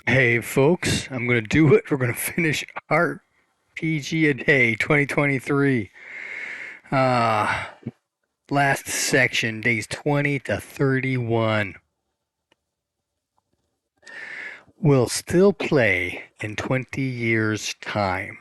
Hey folks, I'm gonna do it. We're gonna finish RPG a Day 2023. Uh Last section, days 20 to 31. Will still play in 20 years' time.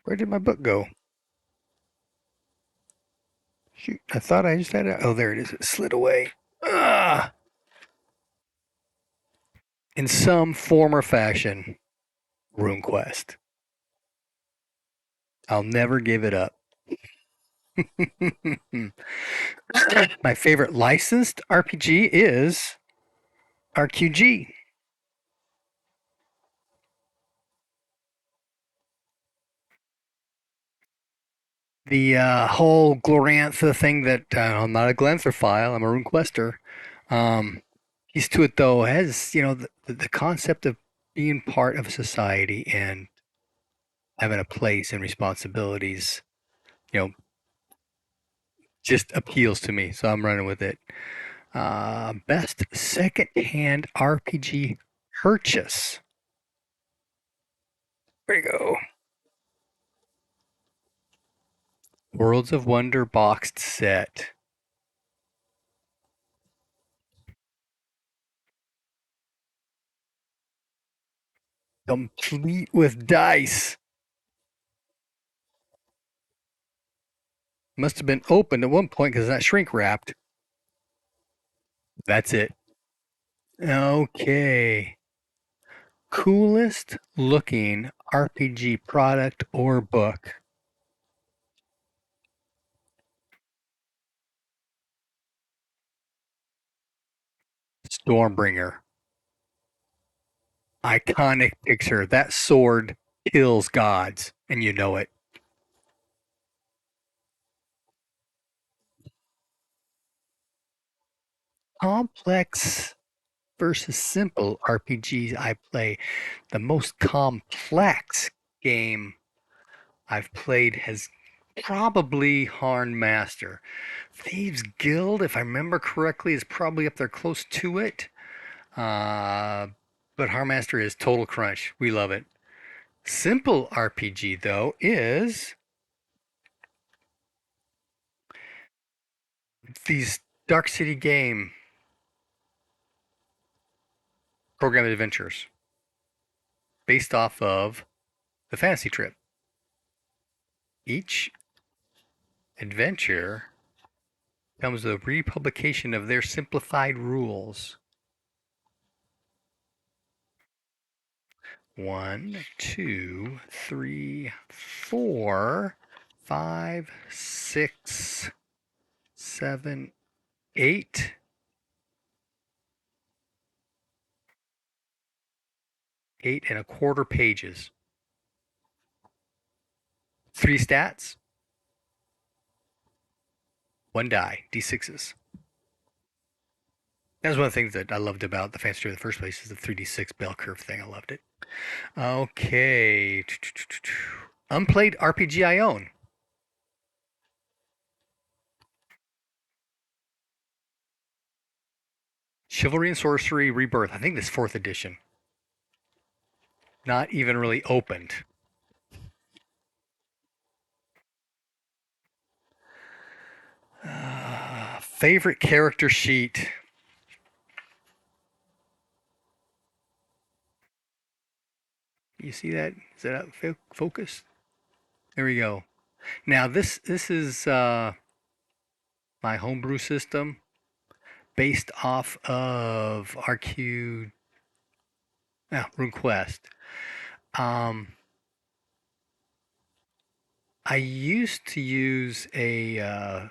Where did my book go? Shoot, I thought I just had it. Oh, there it is. It slid away. Ah, in some form or fashion, RuneQuest. I'll never give it up. My favorite licensed RPG is RQG. The whole Glorantha thing that I'm not a Glanthophile, I'm a RuneQuester. Um, He's to it though has the concept of being part of a society and having a place and responsibilities. You know, just appeals to me, so I'm running with it. Best second-hand RPG purchase. There you go. Worlds of Wonder boxed set. Complete with dice. Must have been opened at one point because it's not shrink wrapped. That's it. Okay. Coolest looking RPG product or book? Stormbringer. Iconic picture. That sword kills gods, and you know it. Complex versus simple RPGs I play. The most complex game I've played has probably Harn Master. Thieves Guild, if I remember correctly, is probably up there close to it. Uh, but Harmaster is total crunch. We love it. Simple RPG though is these Dark City game programmed adventures based off of the Fantasy Trip. Each adventure comes with a republication of their simplified rules. 1, 2, 3, 4, 5, 6, 7, 8. 8 and a quarter pages. 3 stats, 1 die, D6s. That was one of the things that I loved about the Fantasy Tree in the first place is the 3d6 bell curve thing. I loved it. Okay. Unplayed RPG I own. Chivalry and Sorcery Rebirth. I think this 4th edition. Not even really opened. Favorite character sheet. You see that? Is that out focus? There we go. Now this is my homebrew system based off of RQ RuneQuest. Um, I used to use a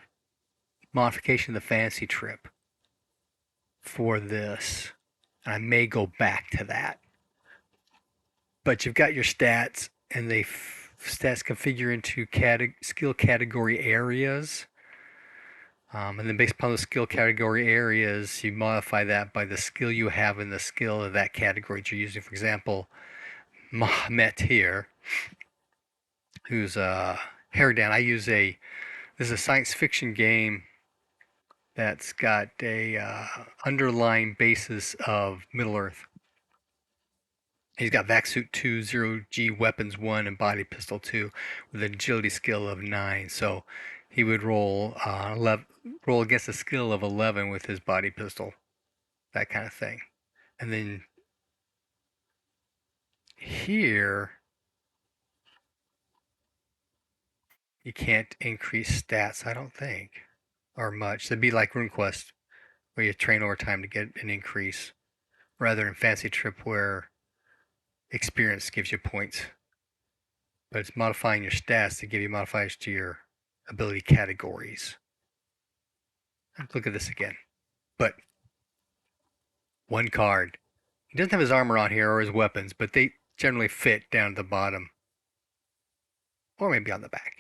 modification of the Fantasy Trip for this. I may go back to that. But you've got your stats, and stats configure into skill category areas. And then based upon the skill category areas, you modify that by the skill you have in the skill of that category that you're using. For example, Mahmet here, who's Haradan. This is a science fiction game that's got a underlying basis of Middle Earth. He's got Vac Suit 2, Zero G Weapons 1, and Body Pistol 2 with an agility skill of 9. So he would roll against a skill of 11 with his body pistol, that kind of thing. And then here, you can't increase stats, I don't think, or much. It'd be like RuneQuest, where you train over time to get an increase, rather than Fancy Trip, where experience gives you points. But it's modifying your stats to give you modifiers to your ability categories. Let's look at this again. But one card. He doesn't have his armor on here or his weapons, but they generally fit down at the bottom. Or maybe on the back.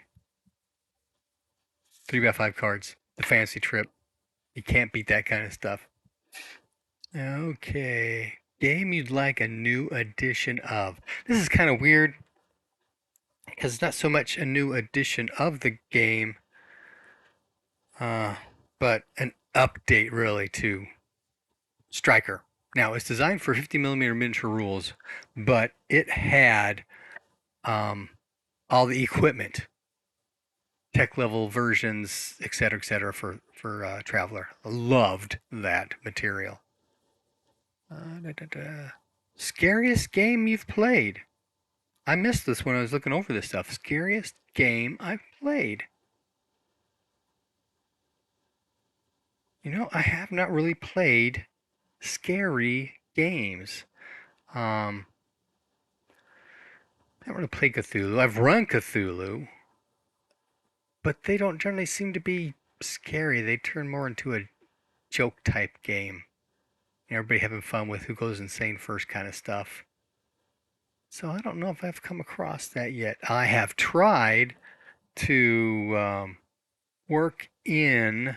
3x5 cards. The Fancy Trip. You can't beat that kind of stuff. Okay. Game you'd like a new edition of. This is kind of weird because it's not so much a new edition of the game, but an update really to Striker. Now, it's designed for 50mm miniature rules, but it had all the equipment, tech level versions, etc., for Traveler. Loved that material. Scariest game you've played? I missed this when I was looking over this stuff. Scariest game I've played. You know, I have not really played scary games. I haven't really played Cthulhu. I've run Cthulhu, but they don't generally seem to be scary. They turn more into a joke type game. Everybody having fun with who goes insane first kind of stuff. So I don't know if I've come across that yet. I have tried to work in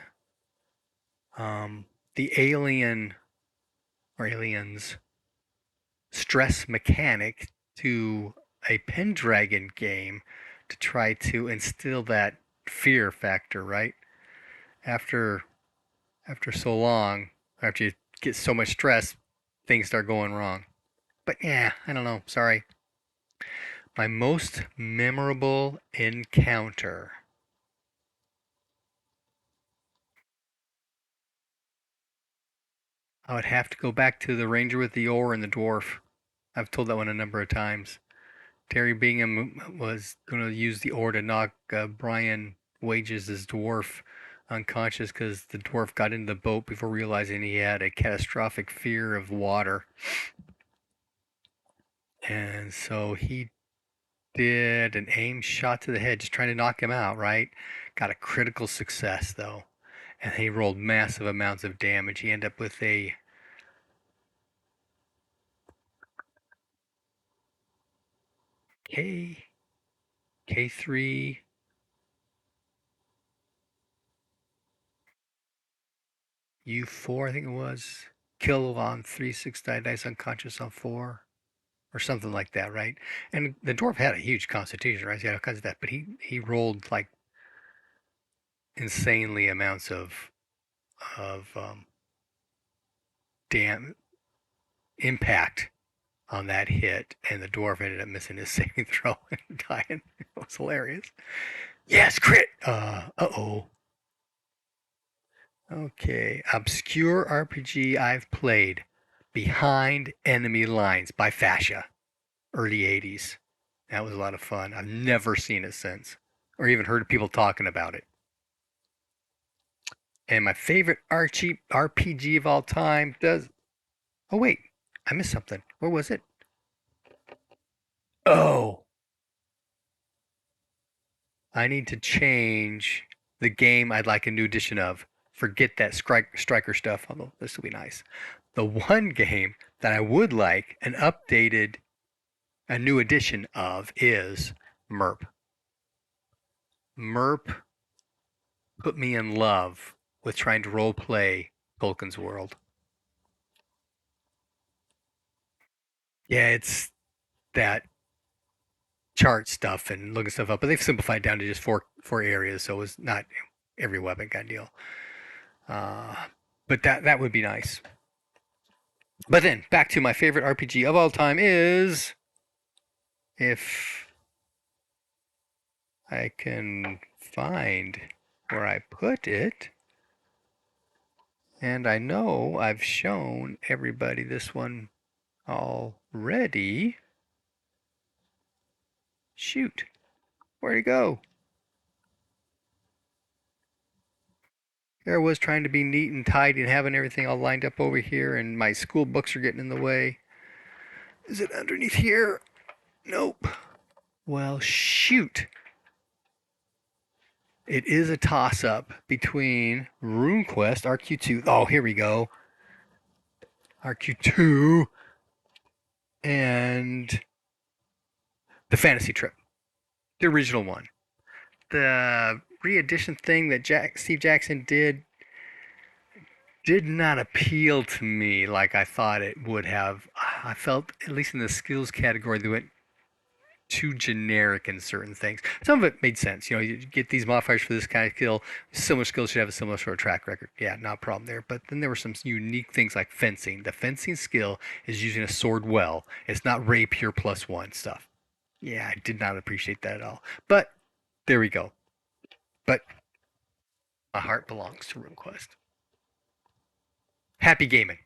the alien or aliens stress mechanic to a Pendragon game to try to instill that fear factor, right? After so long, after you get so much stress, things start going wrong. But yeah, I don't know. Sorry. My most memorable encounter. I would have to go back to the Ranger with the Oar and the Dwarf. I've told that one a number of times. Terry Bingham was going to use the oar to knock Brian Wages' dwarf unconscious because the dwarf got into the boat before realizing he had a catastrophic fear of water. And so he did an aim shot to the head, just trying to knock him out, right? Got a critical success, though. And he rolled massive amounts of damage. He ended up with a K3 U4, I think it was. Kill on 3, 6 dice, unconscious on 4, or something like that, right? And the dwarf had a huge constitution, right? He had all kinds of that, but he rolled like insanely amounts of damn impact on that hit, and the dwarf ended up missing his saving throw and dying. It was hilarious. Yes, crit. Oh. Okay, obscure RPG I've played. Behind Enemy Lines by Fascia, early 80s. That was a lot of fun. I've never seen it since, or even heard people talking about it. And my favorite RPG of all time does. Oh, wait, I missed something. Where was it? Oh, I need to change the game I'd like a new edition of. Forget that striker stuff, although this will be nice. The one game that I would like a new edition of is MERP. MERP put me in love with trying to role play Tolkien's world. Yeah, it's that chart stuff and looking stuff up, but they've simplified down to just four areas, so it's not every weapon kind of deal. But that would be nice. But then back to my favorite RPG of all time is, if I can find where I put it, and I know I've shown everybody this one already. Shoot, where'd it go? There I was trying to be neat and tidy and having everything all lined up over here, and my school books are getting in the way. Is it underneath here? Nope. Well, shoot. It is a toss-up between RuneQuest, RQ2. Oh, here we go. RQ2 and the Fantasy Trip, the original one. The re-edition thing that Steve Jackson did not appeal to me like I thought it would have. I felt, at least in the skills category, they went too generic in certain things. Some of it made sense. You get these modifiers for this kind of skill. Similar skills should have a similar sort of track record. Yeah, not a problem there. But then there were some unique things like fencing. The fencing skill is using a sword well. It's not rapier +1 stuff. Yeah, I did not appreciate that at all. But there we go. But my heart belongs to RuneQuest. Happy gaming.